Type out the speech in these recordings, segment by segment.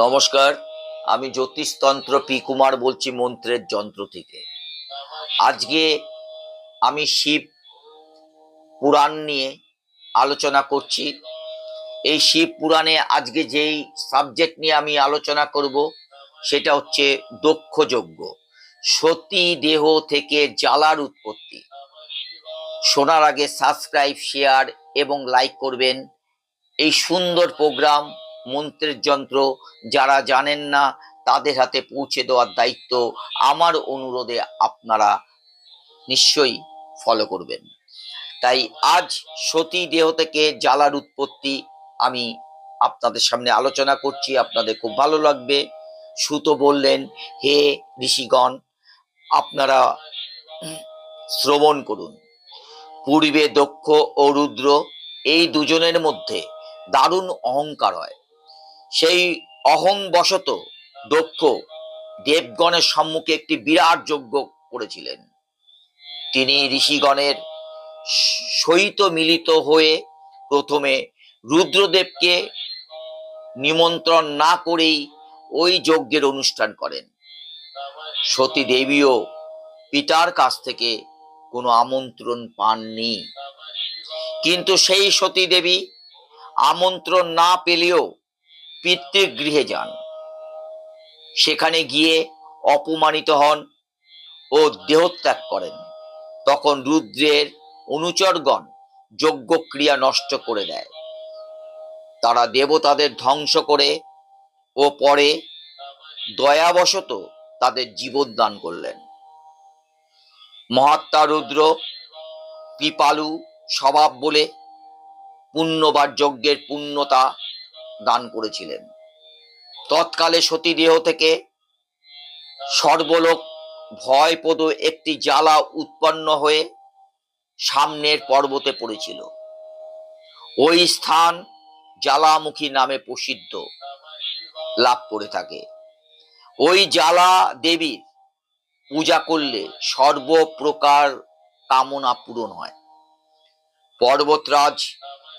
নমস্কার, আমি জ্যোতিষতন্ত্র পি কুমার বলছি মন্ত্রের যন্ত্র থেকে। আজকে আমি শিব পুরাণ নিয়ে আলোচনা করছি। এই শিব পুরাণে আজকে যেই সাবজেক্ট নিয়ে আমি আলোচনা করব সেটা হচ্ছে দক্ষ যজ্ঞ, সতী দেহ থেকে জ্বালার উৎপত্তি। শোনার আগে সাবস্ক্রাইব, শেয়ার এবং লাইক করবেন। এই সুন্দর প্রোগ্রাম মন্ত্রের যন্ত্র যারা জানেন না তাদের হাতে পৌঁছে দেওয়ার দায়িত্ব আমার। অনুরোধে আপনারা নিশ্চয়ই ফলো করবেন। তাই আজ সতী দেহ থেকে জ্বালার উৎপত্তি আমি আপনাদের সামনে আলোচনা করছি, আপনাদের খুব ভালো লাগবে। সুত বললেন, হে ঋষিগণ, আপনারা শ্রবণ করুন। পূর্বে দক্ষ ও রুদ্র এই দুজনের মধ্যে দারুণ অহংকার হয়। সেই অহংবশত দক্ষ দেবগণের সম্মুখে একটি বিরাট যজ্ঞ করেছিলেন। তিনি ঋষিগণের সহিত মিলিত হয়ে প্রথমে রুদ্রদেবকে নিমন্ত্রণ না করেই ওই যজ্ঞের অনুষ্ঠান করেন। সতী দেবীও পিতার কাছ থেকে কোনো আমন্ত্রণ পাননি, কিন্তু সেই সতী দেবী আমন্ত্রণ না পেলেও পিতৃগৃহে যান। সেখানে গিয়ে অপমানিত হন ও দেহত্যাগ করেন। তখন রুদ্রের অনুচরগণ যজ্ঞক্রিয়া নষ্ট করে দেয়। তারা দেবতাদের ধ্বংস করে ও পরে দয়াবশত তাদের জীবনদান করলেন। মহাত্মা রুদ্র কৃপালু স্বভাব বলে পুণ্যবার যজ্ঞের পুণ্যতা দান করেছিলেন। তৎকালে সতী দেহ থেকে সর্বলোক ভয়প্রদ একটি জ্বালা উৎপন্ন হয়ে সামনের পর্বতে পড়েছিল। ওই স্থান জ্বালামুখী নামে প্রসিদ্ধ লাভ করে থাকে। ওই জ্বালা দেবীর পূজা করলে সর্বপ্রকার কামনা পূরণ হয়। পর্বতরাজ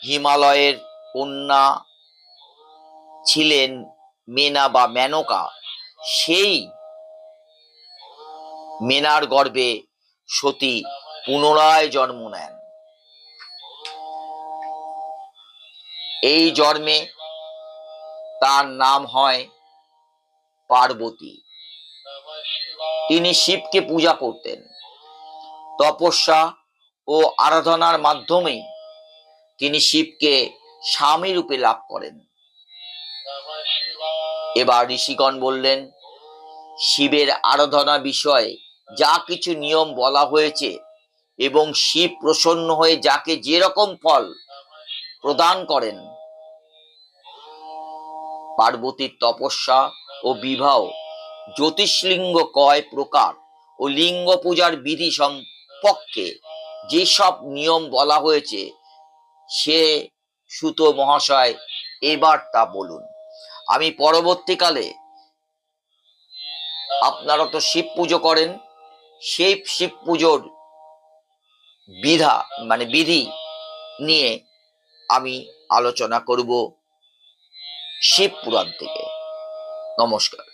হিমালয়ের কন্যা ছিলেন মেনা বা মেনকা। সেই মেনার গর্ভে সতী পুনরায় জন্ম নেন। এই জন্মে তার নাম হয় পার্বতী। তিনি শিবকে পূজা করতেন। তপস্যা ও আরাধনার মাধ্যমেই তিনি শিবকে স্বামী রূপে লাভ করেন। এবার ঋষিগণ বললেন, শিবের আরাধনা বিষয়ে যা কিছু নিয়ম বলা হয়েছে এবং শিব প্রসন্ন হয়ে যাকে যেরকম ফল প্রদান করেন, পার্বতীর তপস্যা ও বিবাহ, জ্যোতিষলিঙ্গ কয় প্রকার ও লিঙ্গ পূজার বিধি সম্পর্কে যেসব নিয়ম বলা হয়েছে সে সুত মহাশয় এবার তা বলুন। আমি পরবর্তীকালে, আপনারা তো শিব পুজো করেন, সেই শিব পুজোর বিধি নিয়ে আমি আলোচনা করব শিব পুরাণ থেকে। নমস্কার।